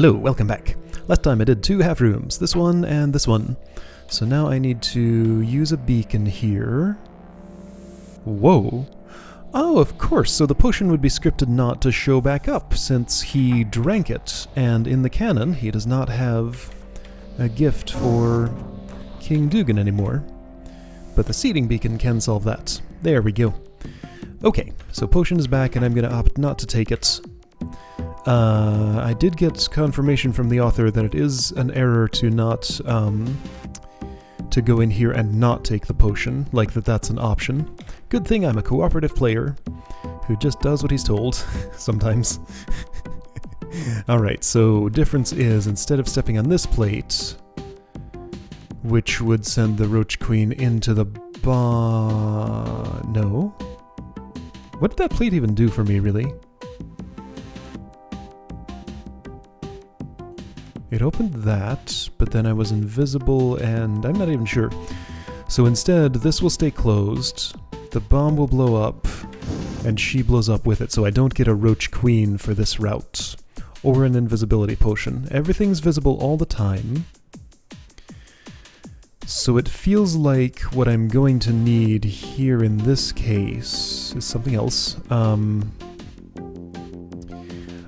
Hello, welcome back. Last time I did two half rooms, this one and this one. So now I need to use a beacon here. Whoa. Oh, of course, so the potion would be scripted not to show back up, since he drank it, and in the canon he does not have a gift for King Dugan anymore. But the seeding beacon can solve that. There we go. Okay, so potion is back and I'm going to opt not to take it. I did get confirmation from the author that it is an error to not, to go in here and not take the potion, like that's an option. Good thing I'm a cooperative player who just does what he's told, sometimes. Alright, so difference is, instead of stepping on this plate, which would send the Roach Queen into the no? What did that plate even do for me, really? It opened that, but then I was invisible and I'm not even sure. So instead, this will stay closed, the bomb will blow up, and she blows up with it, so I don't get a Roach Queen for this route. Or an invisibility potion. Everything's visible all the time. So it feels like what I'm going to need here in this case is something else.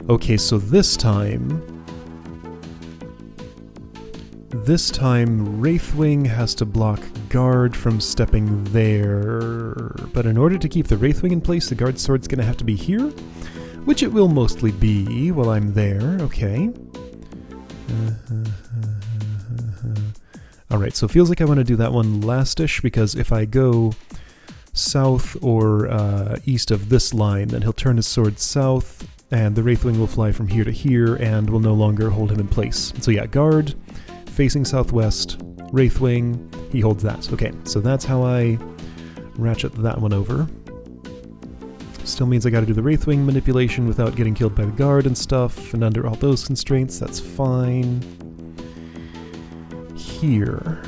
Okay, so this time Wraithwing has to block Guard from stepping there. But in order to keep the Wraithwing in place, the Guard Sword's gonna have to be here, which it will mostly be while I'm there. Okay. Alright, so it feels like I want to do that one lastish, because if I go south or east of this line, then he'll turn his sword south, and the Wraithwing will fly from here to here, and will no longer hold him in place. So yeah, Guard, facing southwest, Wraithwing, he holds that. Okay, so that's how I ratchet that one over. Still means I gotta do the Wraithwing manipulation without getting killed by the Guard and stuff, and under all those constraints, that's fine. Here.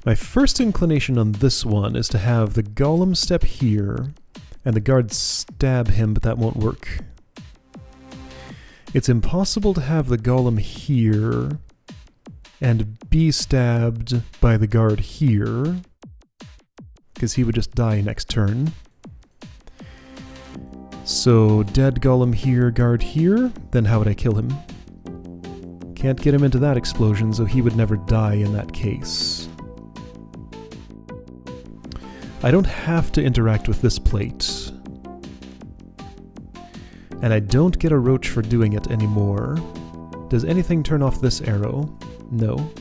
My first inclination on this one is to have the Golem step here, and the Guard stab him, but that won't work. It's impossible to have the Golem here, and be stabbed by the Guard here, because he would just die next turn. So, dead Golem here, Guard here, then how would I kill him? Can't get him into that explosion, so he would never die in that case. I don't have to interact with this plate. And I don't get a roach for doing it anymore. Does anything turn off this arrow? No.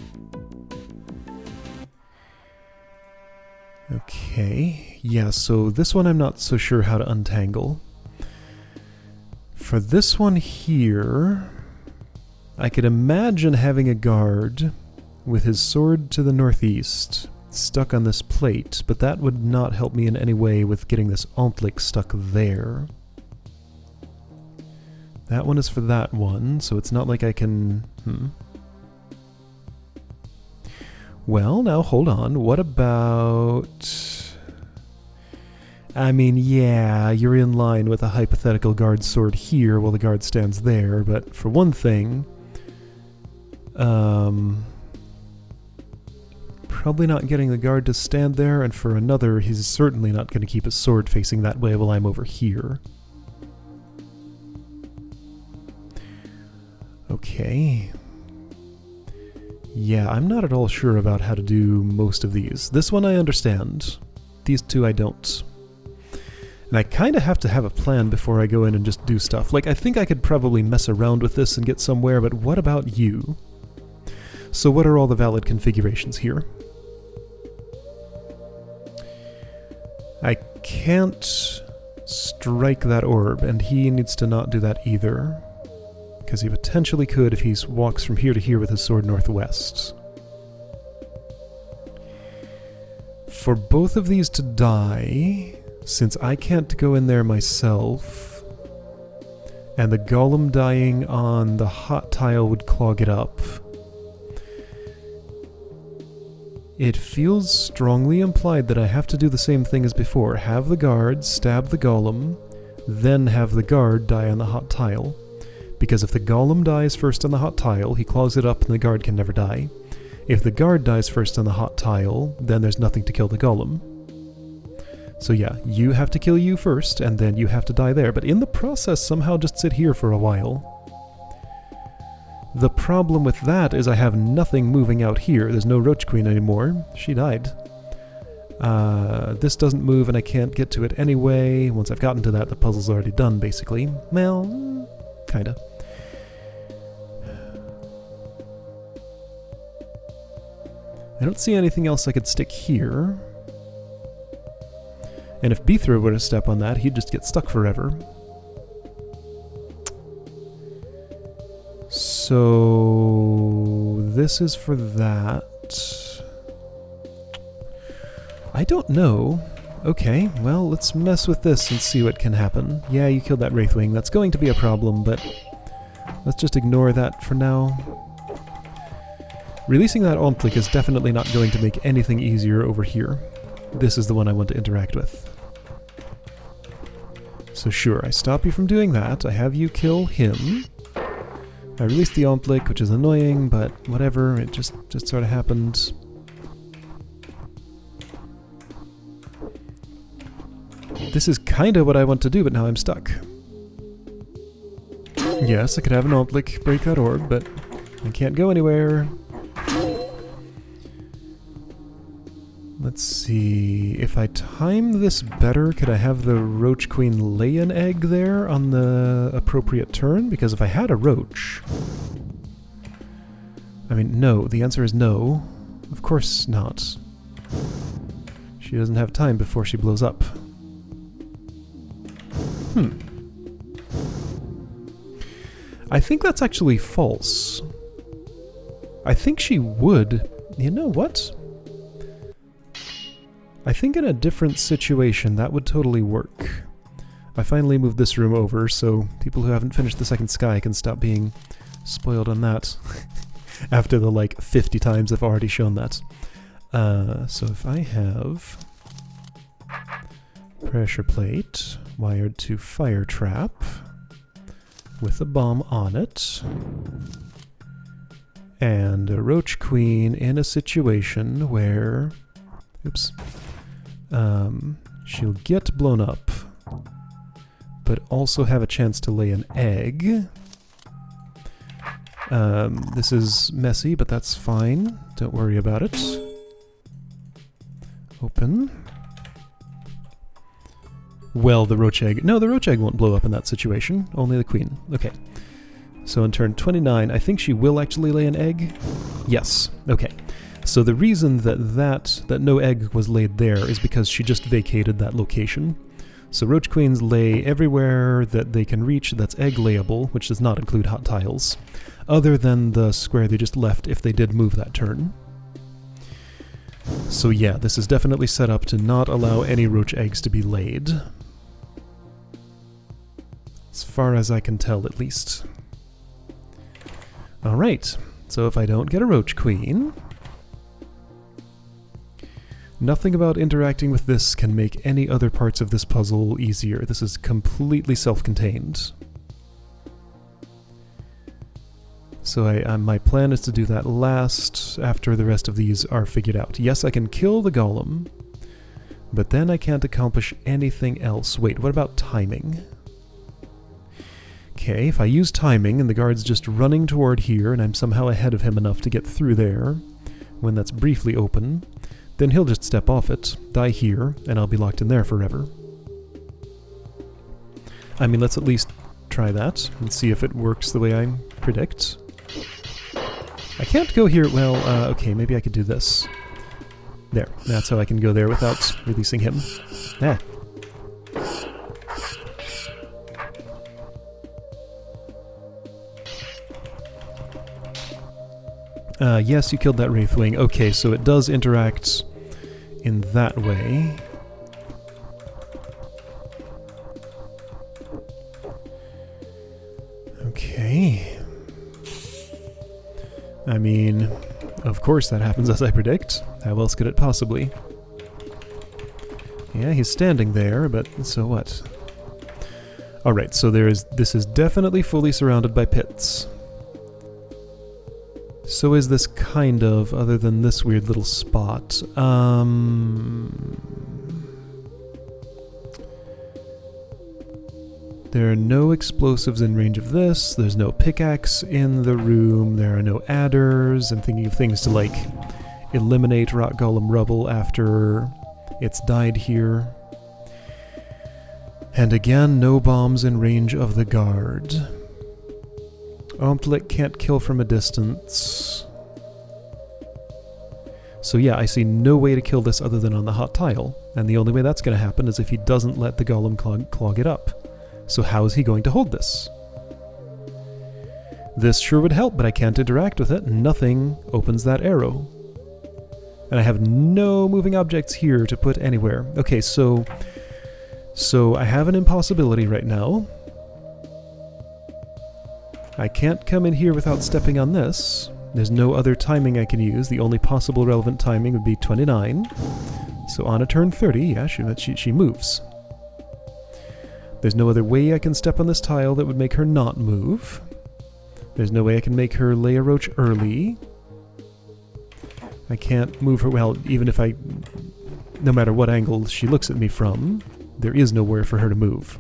Okay, yeah, so this one I'm not so sure how to untangle. For this one here, I could imagine having a Guard with his sword to the northeast stuck on this plate, but that would not help me in any way with getting this Ontlik stuck there. That one is for that one, so it's not like I can... Well, now hold on, what about... I mean, yeah, you're in line with a hypothetical Guard sword here while the Guard stands there, but for one thing, probably not getting the Guard to stand there, and for another, he's certainly not going to keep his sword facing that way while I'm over here. Okay. Yeah, I'm not at all sure about how to do most of these. This one I understand. These two I don't. And I kind of have to have a plan before I go in and just do stuff. Like, I think I could probably mess around with this and get somewhere, but what about you? So what are all the valid configurations here? I can't strike that orb, and he needs to not do that either. Because he potentially could if he walks from here to here with his sword northwest. For both of these to die... Since I can't go in there myself, and the Golem dying on the hot tile would clog it up, It feels strongly implied that I have to do the same thing as before. Have the guard stab the golem, then have the guard die on the hot tile. Because if the golem dies first on the hot tile, he clogs it up and the guard can never die. If the guard dies first on the hot tile, then there's nothing to kill the golem. So yeah, you have to kill you first, and then you have to die there, but in the process somehow just sit here for a while. The problem with that is I have nothing moving out here. There's no Roach Queen anymore. She died. This doesn't move and I can't get to it anyway. Once I've gotten to that, the puzzle's already done, basically. Well, kinda. I don't see anything else I could stick here. And if Beethra were to step on that, he'd just get stuck forever. So this is for that. I don't know. Okay, well, let's mess with this and see what can happen. Yeah, you killed that Wraithwing. That's going to be a problem, but let's just ignore that for now. Releasing that Ontlik is definitely not going to make anything easier over here. This is the one I want to interact with. So sure, I stop you from doing that. I have you kill him. I released the Ontlik, which is annoying, but whatever, it just sort of happened. This is kind of what I want to do, but now I'm stuck. Yes, I could have an Ontlik break that orb, but I can't go anywhere. Let's see, if I time this better, could I have the Roach Queen lay an egg there on the appropriate turn? Because if I had a roach... I mean, no, the answer is no. Of course not. She doesn't have time before she blows up. I think that's actually false. I think she would... You know what? I think in a different situation that would totally work. I finally moved this room over so people who haven't finished the second sky can stop being spoiled on that. After the like 50 times I've already shown that. So if I have pressure plate wired to fire trap with a bomb on it and a Roach Queen in a situation where... Oops. She'll get blown up, but also have a chance to lay an egg. This is messy, but that's fine. Don't worry about it. Open. Well, the Roach Egg... No, the Roach Egg won't blow up in that situation. Only the Queen. Okay. So in turn 29, I think she will actually lay an egg. Yes. Okay. So the reason that no egg was laid there is because she just vacated that location. So Roach Queens lay everywhere that they can reach that's egg layable, which does not include hot tiles, other than the square they just left if they did move that turn. So yeah, this is definitely set up to not allow any roach eggs to be laid. As far as I can tell, at least. Alright, so if I don't get a Roach Queen... Nothing about interacting with this can make any other parts of this puzzle easier. This is completely self-contained. So my plan is to do that last, after the rest of these are figured out. Yes, I can kill the golem, but then I can't accomplish anything else. Wait, what about timing? Okay, if I use timing and the guard's just running toward here and I'm somehow ahead of him enough to get through there, when that's briefly open, then he'll just step off it, die here, and I'll be locked in there forever. I mean, let's at least try that and see if it works the way I predict. I can't go here, well, okay, maybe I could do this. There, that's how I can go there without releasing him. Ah. Yes, you killed that Wraithwing. Okay, so it does interact in that way. Okay. I mean, of course that happens as I predict. How else could it possibly? Yeah, he's standing there, but so what? Alright, so this is definitely fully surrounded by pits. So is this kind of, other than this weird little spot. There are no explosives in range of this, there's no pickaxe in the room, there are no adders. I'm thinking of things to like eliminate rock golem rubble after it's died here. And again, no bombs in range of the guard. Omtlik can't kill from a distance. So yeah, I see no way to kill this other than on the hot tile, and the only way that's going to happen is if he doesn't let the golem clog it up. So how is he going to hold this? This sure would help, but I can't interact with it. Nothing opens that arrow. And I have no moving objects here to put anywhere. Okay, so I have an impossibility right now. I can't come in here without stepping on this. There's no other timing I can use. The only possible relevant timing would be 29. So on a turn 30, yeah, she moves. There's no other way I can step on this tile that would make her not move. There's no way I can make her lay a roach early. I can't move her, well, even if I... no matter what angle she looks at me from, there is nowhere for her to move.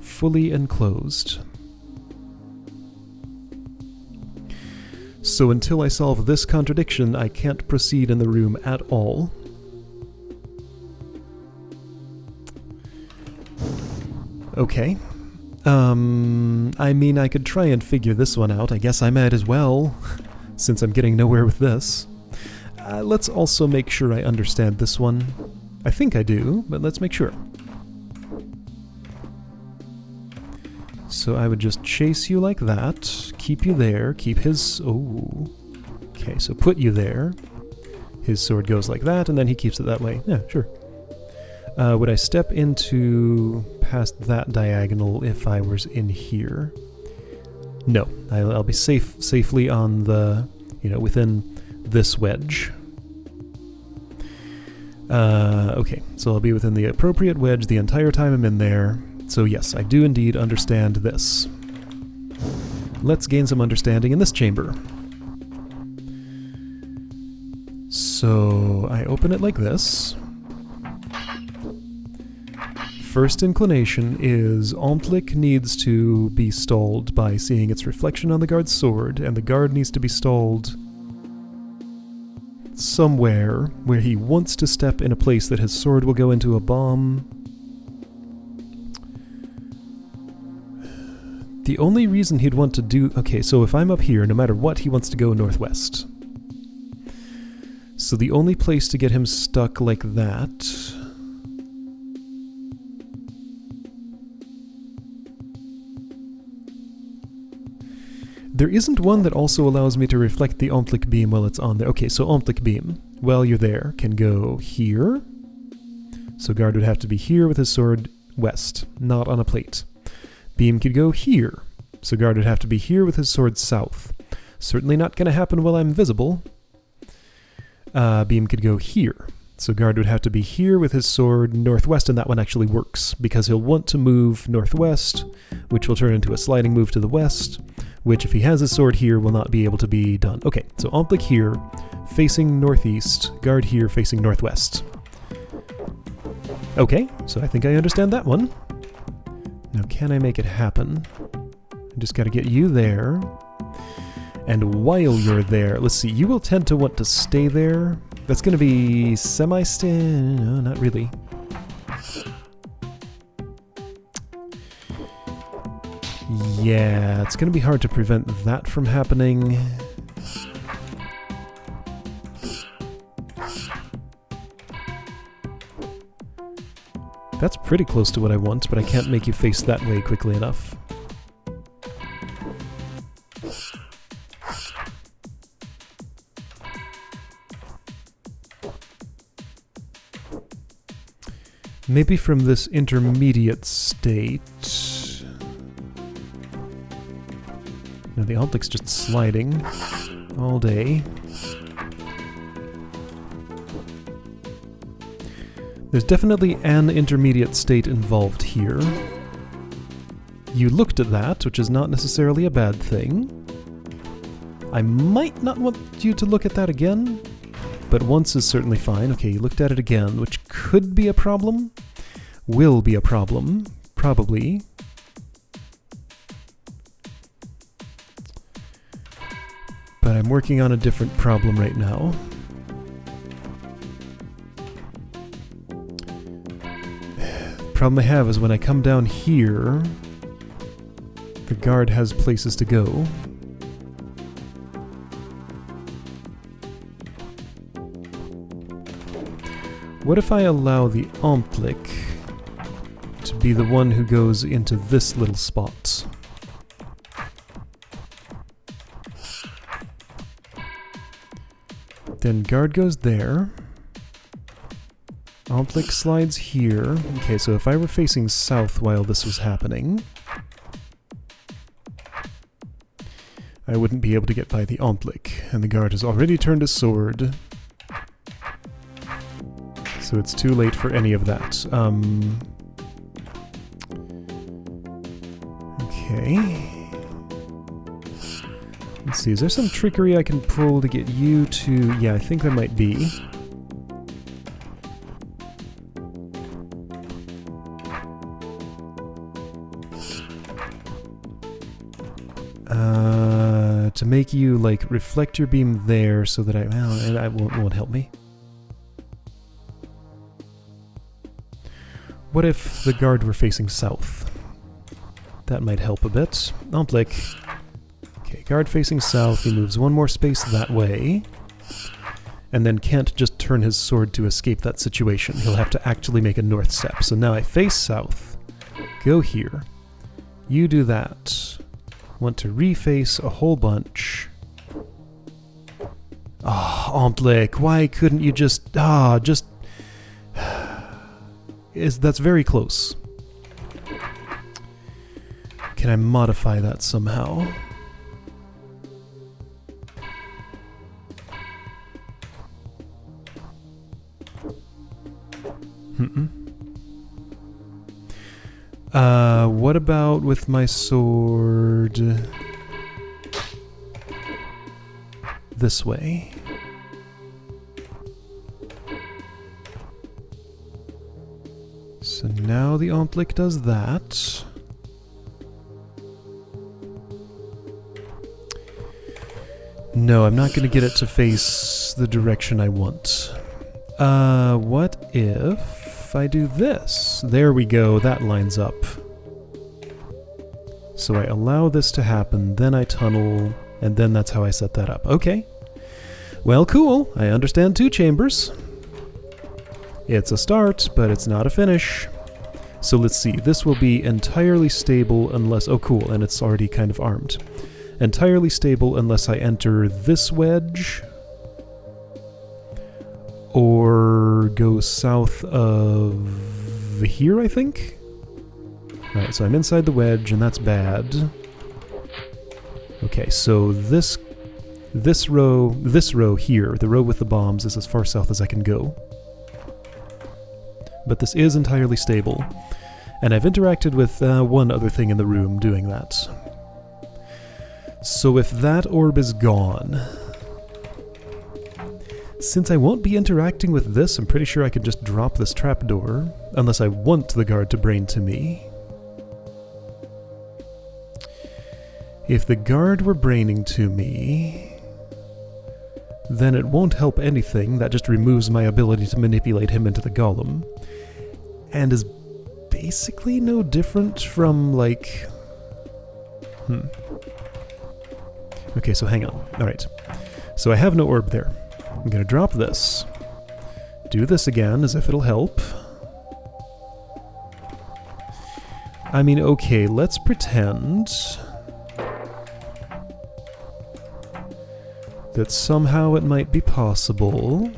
Fully enclosed. So until I solve this contradiction, I can't proceed in the room at all. Okay. I mean, I could try and figure this one out. I guess I might as well, since I'm getting nowhere with this. Let's also make sure I understand this one. I think I do, but let's make sure. So I would just chase you like that, keep you there, keep his... oh. Okay, so put you there. His sword goes like that, and then he keeps it that way. Yeah, sure. Would I step into past that diagonal if I was in here? No, I'll be safely on the, within this wedge. Okay, so I'll be within the appropriate wedge the entire time I'm in there. So yes, I do indeed understand this. Let's gain some understanding in this chamber. So I open it like this. First inclination is Omtlik needs to be stalled by seeing its reflection on the guard's sword, and the guard needs to be stalled somewhere where he wants to step in a place that his sword will go into a bomb. The only reason he'd want to do... okay, so if I'm up here, no matter what, he wants to go northwest. So the only place to get him stuck like that... there isn't one that also allows me to reflect the Omtlik beam while it's on there. Okay, so Omtlik beam, while you're there, can go here. So guard would have to be here with his sword west, not on a plate. Beam could go here. So guard would have to be here with his sword south. Certainly not going to happen while I'm visible. Beam could go here. So guard would have to be here with his sword northwest, and that one actually works, because he'll want to move northwest, which will turn into a sliding move to the west, which if he has his sword here will not be able to be done. Okay, so Omtlik here, facing northeast, guard here facing northwest. Okay, so I think I understand that one. Now can I make it happen? I just gotta get you there. And while you're there, let's see, you will tend to want to stay there. That's gonna be no, not really. Yeah, it's gonna be hard to prevent that from happening. That's pretty close to what I want, but I can't make you face that way quickly enough. Maybe from this intermediate state... no, the Omtlik's just sliding all day. There's definitely an intermediate state involved here. You looked at that, which is not necessarily a bad thing. I might not want you to look at that again, but once is certainly fine. Okay, you looked at it again, which could be a problem. Will be a problem, probably. But I'm working on a different problem right now. The problem I have is when I come down here, the guard has places to go. What if I allow the Omplic to be the one who goes into this little spot? Then guard goes there. Omplic slides here. Okay, so if I were facing south while this was happening, I wouldn't be able to get by the Omplic, and the guard has already turned his sword. So it's too late for any of that. Okay. Let's see, is there some trickery I can pull to get you to... Yeah, I think there might be. To make you, like, reflect your beam there so that I won't help me. What if the guard were facing south? That might help a bit. Omplic. Okay, guard facing south, he moves one more space that way, and then can't just turn his sword to escape that situation. He'll have to actually make a north step. So now I face south, go here, you do that, want to reface a whole bunch. Ah, oh, Omplic, why couldn't you just... that's very close. Can I modify that somehow? What about with my sword this way? So now the Omplic does that. No, I'm not going to get it to face the direction I want. What if I do this? There we go, that lines up. So I allow this to happen, then I tunnel, and then that's how I set that up. Okay. Well, cool. I understand two chambers. It's a start, but it's not a finish. So let's see. This will be entirely stable unless... Oh, cool, and it's already kind of armed. Entirely stable unless I enter this wedge, or go south of here, I think? Alright, so I'm inside the wedge, and that's bad. Okay, so this row here, the row with the bombs, is as far south as I can go. But this is entirely stable, and I've interacted with one other thing in the room doing that. So if that orb is gone... Since I won't be interacting with this, I'm pretty sure I could just drop this trapdoor, unless I want the guard to brain to me. If the guard were braining to me, then it won't help anything. That just removes my ability to manipulate him into the golem. And is basically no different from, like... Okay, so hang on. Alright. So I have no orb there. I'm gonna drop this. Do this again, as if it'll help. I mean, okay, let's pretend that somehow it might be possible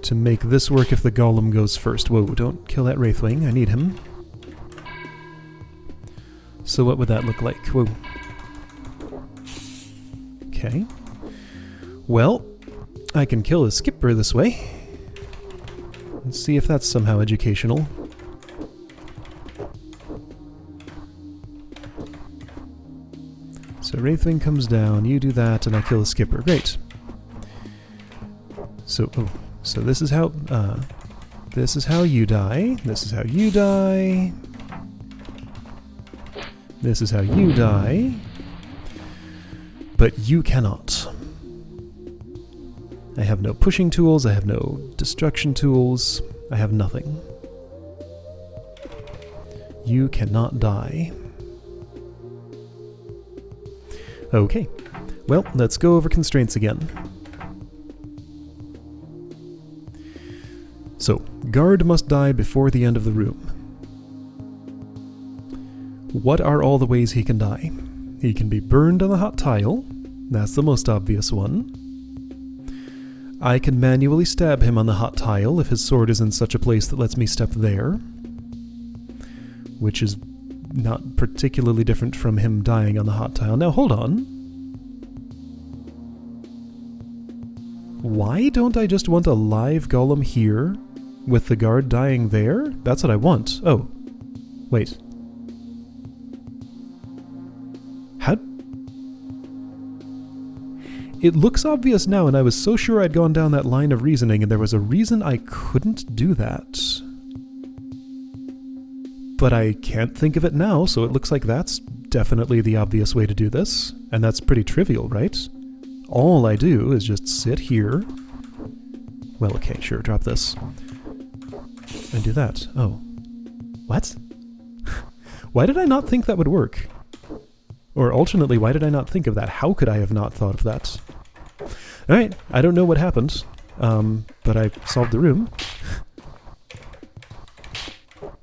to make this work if the golem goes first. Whoa, don't kill that Wraithwing, I need him. So what would that look like? Whoa. Okay. Well, I can kill a skipper this way. Let's see if that's somehow educational. So Wraithwing comes down, you do that, and I kill a skipper. Great. So, so this is how you die. This is how you die. This is how you die. But you cannot. I have no pushing tools, I have no destruction tools, I have nothing. You cannot die. Okay, well, let's go over constraints again. So, guard must die before the end of the room. What are all the ways he can die? He can be burned on the hot tile. That's the most obvious one. I can manually stab him on the hot tile if his sword is in such a place that lets me step there. Which is not particularly different from him dying on the hot tile. Now hold on. Why don't I just want a live golem here with the guard dying there? That's what I want. Oh. Wait. It looks obvious now, and I was so sure I'd gone down that line of reasoning, and there was a reason I couldn't do that. But I can't think of it now, so it looks like that's definitely the obvious way to do this. And that's pretty trivial, right? All I do is just sit here. Well, okay, sure, drop this. And do that. Oh. What? Why did I not think that would work? Or alternately, why did I not think of that? How could I have not thought of that? Alright, I don't know what happened, but I solved the room.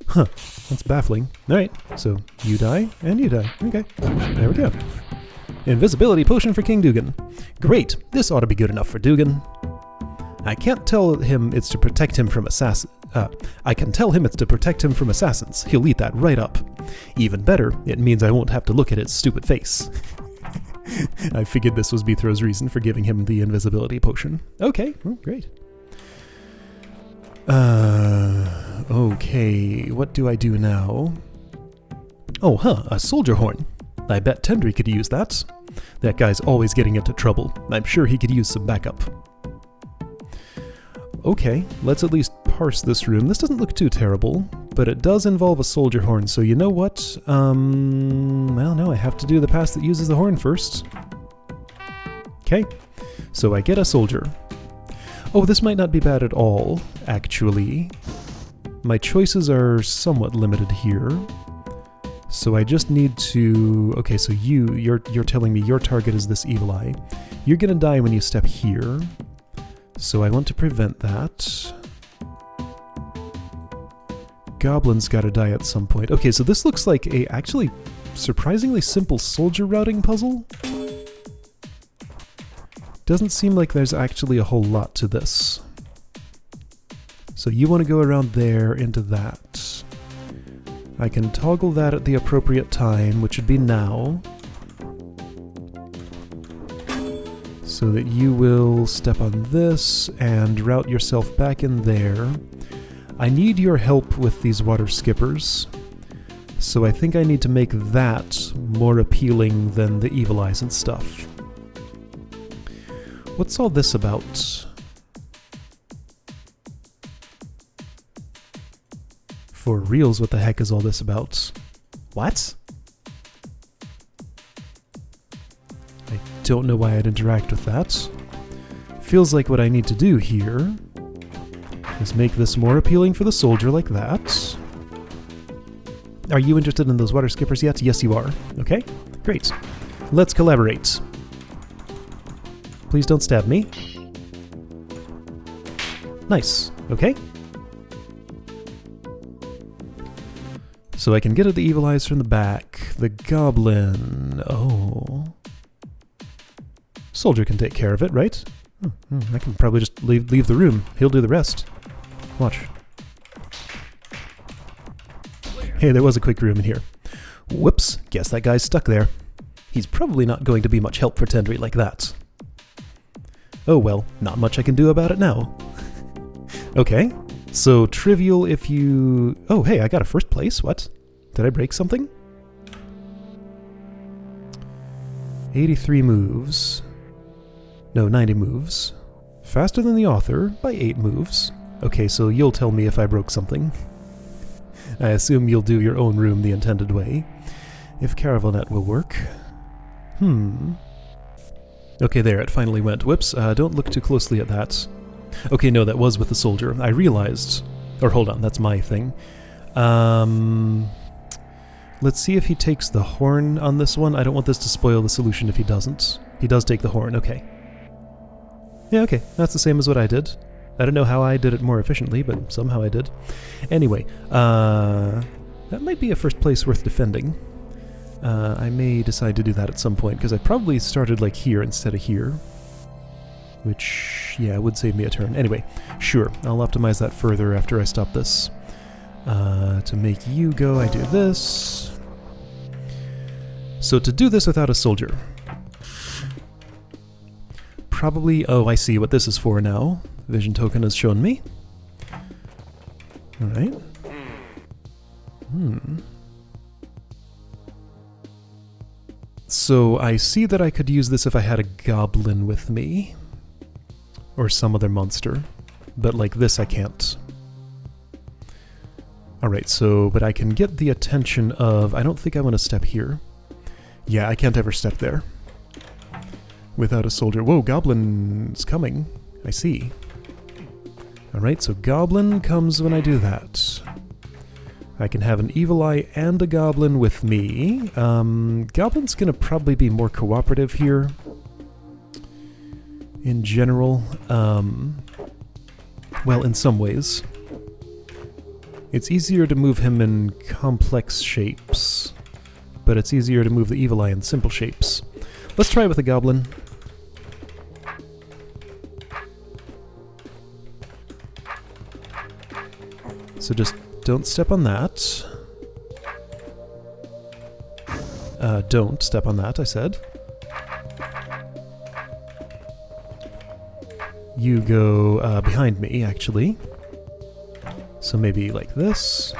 Huh, that's baffling. Alright, so you die, and you die. Okay, there we go. Invisibility potion for King Dugan. Great, this ought to be good enough for Dugan. I can't tell him it's to protect him from assassins. I can tell him it's to protect him from assassins. He'll eat that right up. Even better, it means I won't have to look at its stupid face. I figured this was Bithro's reason for giving him the invisibility potion. Okay, well, great. Okay, what do I do now? Oh, a soldier horn. I bet Tendry could use that. That guy's always getting into trouble. I'm sure he could use some backup. Okay, let's at least parse this room. This doesn't look too terrible, but it does involve a soldier horn, so you know what? Well, no, I have to do the pass that uses the horn first. Okay, so I get a soldier. Oh, this might not be bad at all, actually. My choices are somewhat limited here. So I just need to... Okay, so you're telling me your target is this evil eye. You're gonna die when you step here. So I want to prevent that. Goblin's gotta die at some point. Okay, so this looks like a actually surprisingly simple soldier routing puzzle. Doesn't seem like there's actually a whole lot to this. So you want to go around there into that. I can toggle that at the appropriate time, which would be now. So that you will step on this and route yourself back in there. I need your help with these water skippers. So I think I need to make that more appealing than the evil eyes and stuff. What's all this about? For reals, what the heck is all this about? What? I don't know why I'd interact with that. Feels like what I need to do here is make this more appealing for the soldier like that. Are you interested in those water skippers yet? Yes, you are. Okay, great. Let's collaborate. Please don't stab me. Nice. Okay. So I can get at the evil eyes from the back. The goblin. Oh. Soldier can take care of it, right? I can probably just leave the room. He'll do the rest. Watch. Hey, there was a quick room in here. Whoops. Guess that guy's stuck there. He's probably not going to be much help for Tendry like that. Oh well, not much I can do about it now. Okay, so trivial if you... Oh hey, I got a first place, what? Did I break something? 83 moves. No, 90 moves. Faster than the author by 8 moves. Okay, so you'll tell me if I broke something. I assume you'll do your own room the intended way. If Caravelnet will work. Okay, there, it finally went. Whoops, don't look too closely at that. Okay, no, that was with the soldier. I realized... Or hold on, that's my thing. Let's see if he takes the horn on this one. I don't want this to spoil the solution if he doesn't. He does take the horn, okay. Yeah, okay, that's the same as what I did. I don't know how I did it more efficiently, but somehow I did. Anyway, that might be a first place worth defending. I may decide to do that at some point, because I probably started like here instead of here. Which, yeah, would save me a turn. Anyway, sure, I'll optimize that further after I stop this. To make you go, I do this. So to do this without a soldier. Probably, oh, I see what this is for now. Vision token has shown me. Alright. So I see that I could use this if I had a goblin with me. Or some other monster. But like this I can't. Alright, so, but I can get the attention of... I don't think I want to step here. Yeah, I can't ever step there. Without a soldier. Whoa, goblin's coming. I see. Alright, so goblin comes when I do that. I can have an evil eye and a goblin with me. Goblin's gonna probably be more cooperative here. In general. Well, in some ways. It's easier to move him in complex shapes, but it's easier to move the evil eye in simple shapes. Let's try with a goblin. So just don't step on that. Don't step on that, I said. You go behind me, actually. So maybe like this.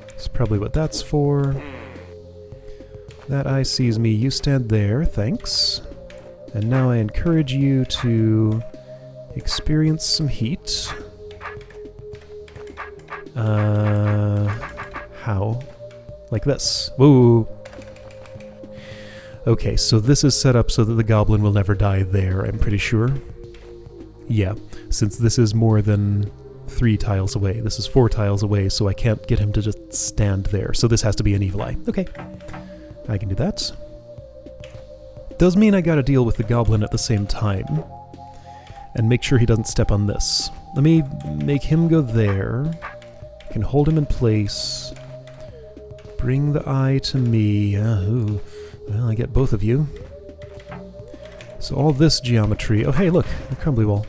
That's probably what that's for. That eye sees me. You stand there, thanks. And now I encourage you to experience some heat. How? Like this. Whoa! Okay, so this is set up so that the goblin will never die there, I'm pretty sure. Yeah, since this is more than 3 tiles away. This is 4 tiles away, so I can't get him to just stand there. So this has to be an evil eye. Okay, I can do that. Does mean I gotta deal with the goblin at the same time. And make sure he doesn't step on this. Let me make him go there. I can hold him in place. Bring the eye to me. Well, I get both of you. So all this geometry... Oh, hey, look! A crumbly wall.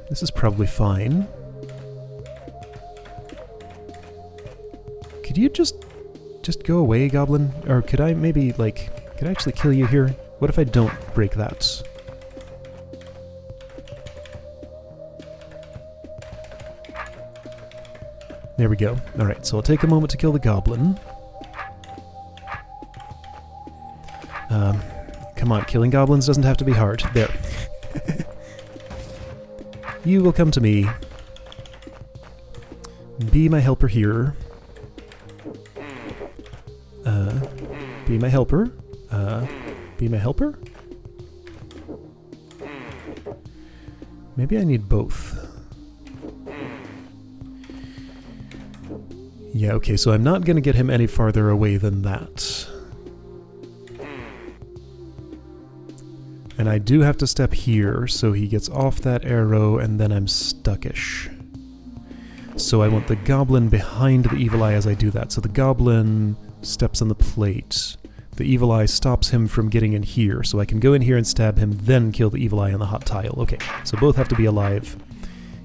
This is probably fine. Could you just go away, goblin? Or could I maybe, like... Could I actually kill you here? What if I don't break that? There we go. Alright, so I'll take a moment to kill the goblin. Come on, killing goblins doesn't have to be hard. There. You will come to me. Be my helper here. Be my helper. Be my helper? Maybe I need both. Yeah, okay, so I'm not going to get him any farther away than that. And I do have to step here, so he gets off that arrow, and then I'm stuckish. So I want the goblin behind the evil eye as I do that. So the goblin steps on the plate. The evil eye stops him from getting in here, so I can go in here and stab him, then kill the evil eye on the hot tile. Okay, so both have to be alive.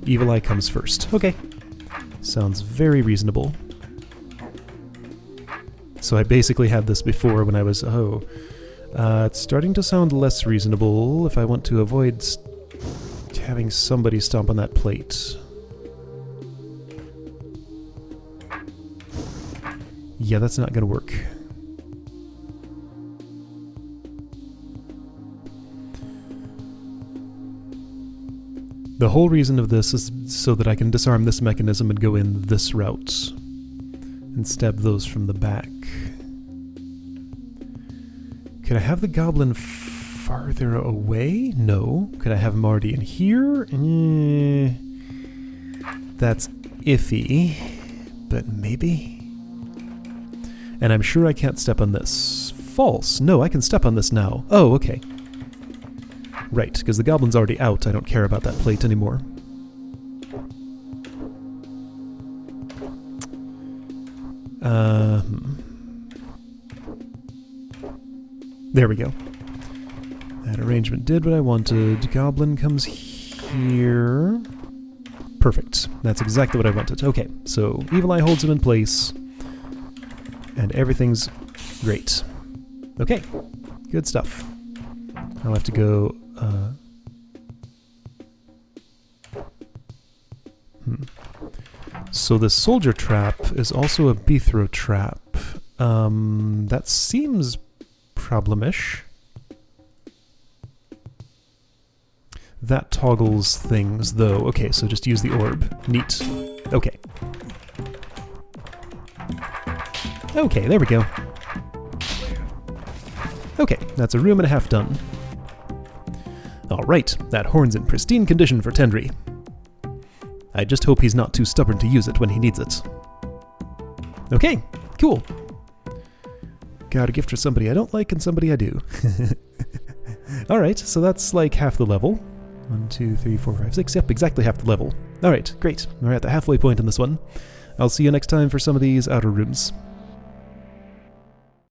Evil eye comes first. Okay. Sounds very reasonable. So I basically had this before when I was... Oh, it's starting to sound less reasonable if I want to avoid having somebody stomp on that plate. Yeah, that's not going to work. The whole reason of this is so that I can disarm this mechanism and go in this route and stab those from the back. Could I have the goblin farther away? No. Could I have him already in here? That's iffy, but maybe? And I'm sure I can't step on this. False. No, I can step on this now. Oh, okay. Right, because the goblin's already out. I don't care about that plate anymore. There we go. That arrangement did what I wanted. Goblin comes here. Perfect. That's exactly what I wanted. Okay, so Evil Eye holds him in place. And everything's great. Okay, good stuff. I'll have to go... So the soldier trap is also a Bithro trap. That seems problemish. That toggles things, though. Okay, so just use the orb. Neat. Okay. Okay, there we go. Okay, that's a room and a half done. Alright, that horn's in pristine condition for Tendry. I just hope he's not too stubborn to use it when he needs it. Okay, cool. Got a gift for somebody I don't like and somebody I do. Alright, so that's like half the level. 1, 2, 3, 4, 5, 6. Yep, exactly half the level. Alright, great. We're at the halfway point in this one. I'll see you next time for some of these outer rooms.